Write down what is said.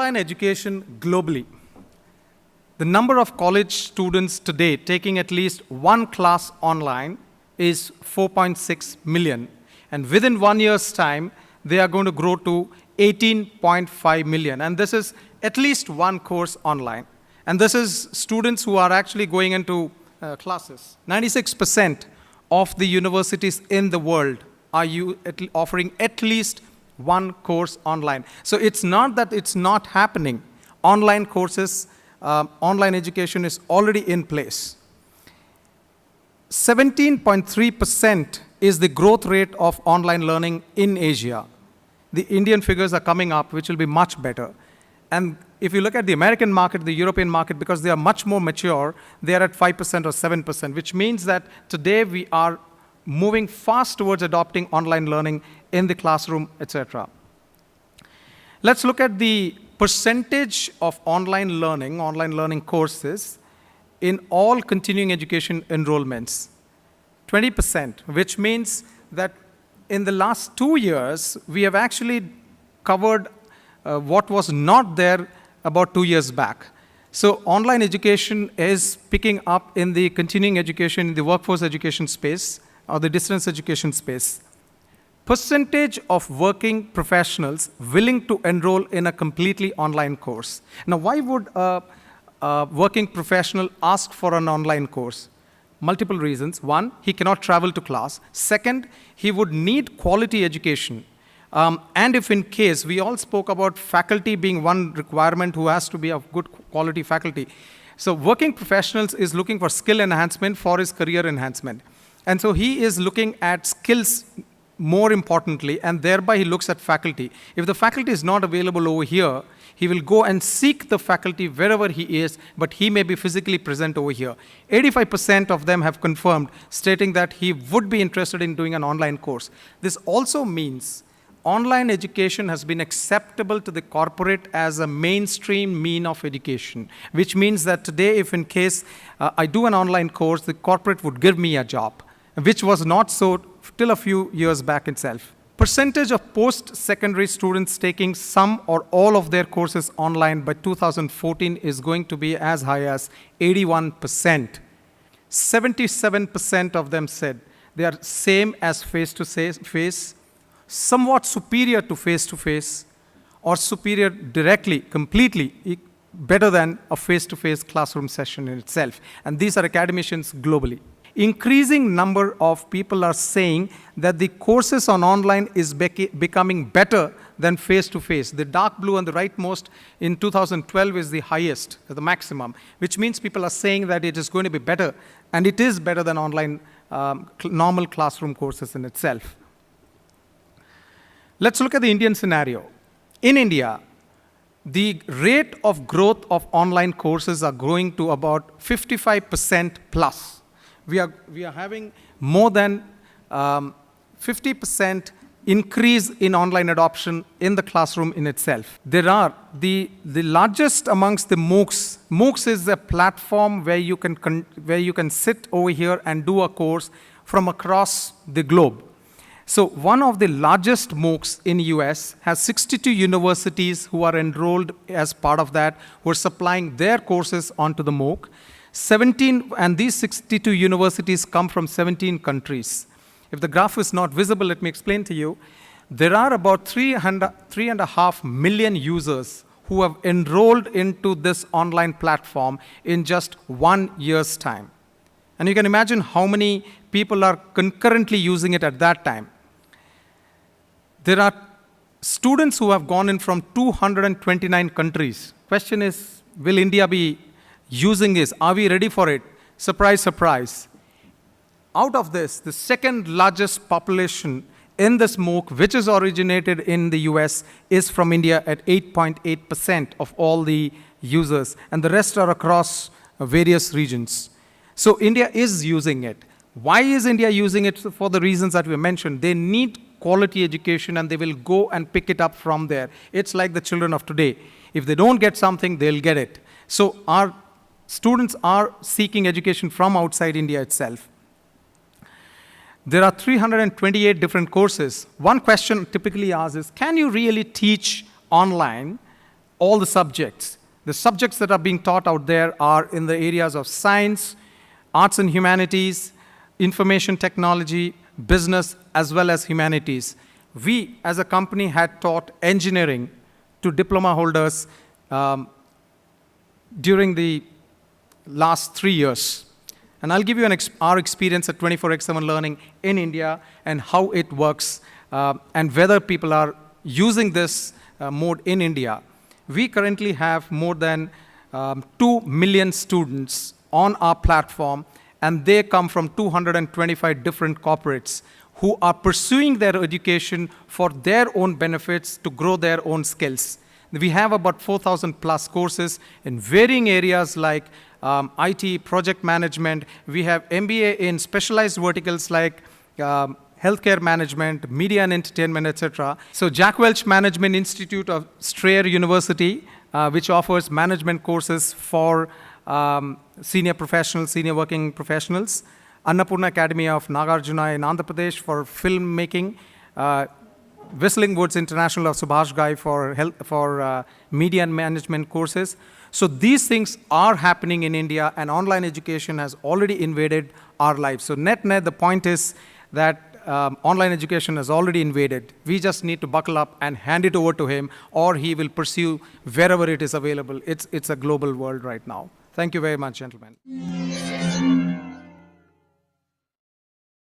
Online education globally. The number of college students today taking at least one class online is 4.6 million. And within 1 year's time, they are going to grow to 18.5 million. And this is at least one course online. And this is students who are actually going into classes. 96% of the universities in the world are offering at least one course online. So it's not that it's not happening. Online courses, online education is already in place. 17.3% is the growth rate of online learning in Asia. The Indian figures are coming up, which will be much better. And if you look at the American market, the European market, because they are much more mature, they are at 5% or 7%, which means that today we are moving fast towards adopting online learning in the classroom, etc. Let's look at the percentage of online learning courses in all continuing education enrollments. 20%, which means that in the last 2 years, we have actually covered what was not there about 2 years back. So online education is picking up in the continuing education, in the workforce education space, or the distance education space. Percentage of working professionals willing to enroll in a completely online course. Now, why would a working professional ask for an online course? Multiple reasons. One, he cannot travel to class. Second, he would need quality education. And if in case, we all spoke about faculty being one requirement who has to be of good quality faculty. So working professionals is looking for skill enhancement for his career enhancement. And so he is looking at skills more importantly, and thereby he looks at faculty. If the faculty is not available over here, he will go and seek the faculty wherever he is, but he may be physically present over here. 85% of them have confirmed, stating that he would be interested in doing an online course. This also means online education has been acceptable to the corporate as a mainstream mean of education, which means that today, if in case I do an online course, the corporate would give me a job, which was not so till a few years back itself. Percentage of post-secondary students taking some or all of their courses online by 2014 is going to be as high as 81%. 77% of them said they are same as face-to-face, somewhat superior to face-to-face, or superior directly, completely better than a face-to-face classroom session in itself. And these are academicians globally. Increasing number of people are saying that the courses on online is becoming better than face-to-face. The dark blue on the rightmost in 2012 is the highest, the maximum, which means people are saying that it is going to be better, and it is better than online normal classroom courses in itself. Let's look at the Indian scenario. In India, the rate of growth of online courses are growing to about 55% plus. We are having more than 50% increase in online adoption in the classroom in itself. There are the largest amongst the MOOCs. MOOCs is a platform where you can sit over here and do a course from across the globe. So one of the largest MOOCs in US has 62 universities who are enrolled as part of that, who are supplying their courses onto the MOOC. 17, and these 62 universities come from 17 countries. If the graph is not visible, let me explain to you. There are about 3.5 million users who have enrolled into this online platform in just 1 year's time. And you can imagine how many people are concurrently using it at that time. There are students who have gone in from 229 countries. Question is, will India be using this? Are we ready for it? Surprise, surprise. Out of this, the second largest population in this MOOC, which is originated in the US, is from India at 8.8% of all the users, and the rest are across various regions. So India is using it. Why is India using it? For the reasons that we mentioned. They need quality education, and they will go and pick it up from there. It's like the children of today. If they don't get something, they'll get it. So our students are seeking education from outside India itself. There are 328 different courses. One question typically asked is, can you really teach online all the subjects. The subjects that are being taught out there are in the areas of science, arts and humanities, information technology, business, as well as humanities. We, as a company, had taught engineering to diploma holders during the last 3 years. And I'll give you our experience at 24x7 Learning in India and how it works and whether people are using this mode in India. We currently have more than 2 million students on our platform, and they come from 225 different corporates who are pursuing their education for their own benefits to grow their own skills. We have about 4,000 plus courses in varying areas like IT, project management. We have MBA in specialized verticals like healthcare management, media and entertainment, etc. So Jack Welch Management Institute of Strayer University, which offers management courses for senior professionals, senior working professionals. Annapurna Academy of Nagarjuna in Andhra Pradesh for filmmaking. Whistling Woods International of Subhash Ghai for media and management courses. So these things are happening in India, and online education has already invaded our lives. So net, the point is that online education has already invaded. We just need to buckle up and hand it over to him, or he will pursue wherever it is available. It's a global world right now. Thank you very much, gentlemen.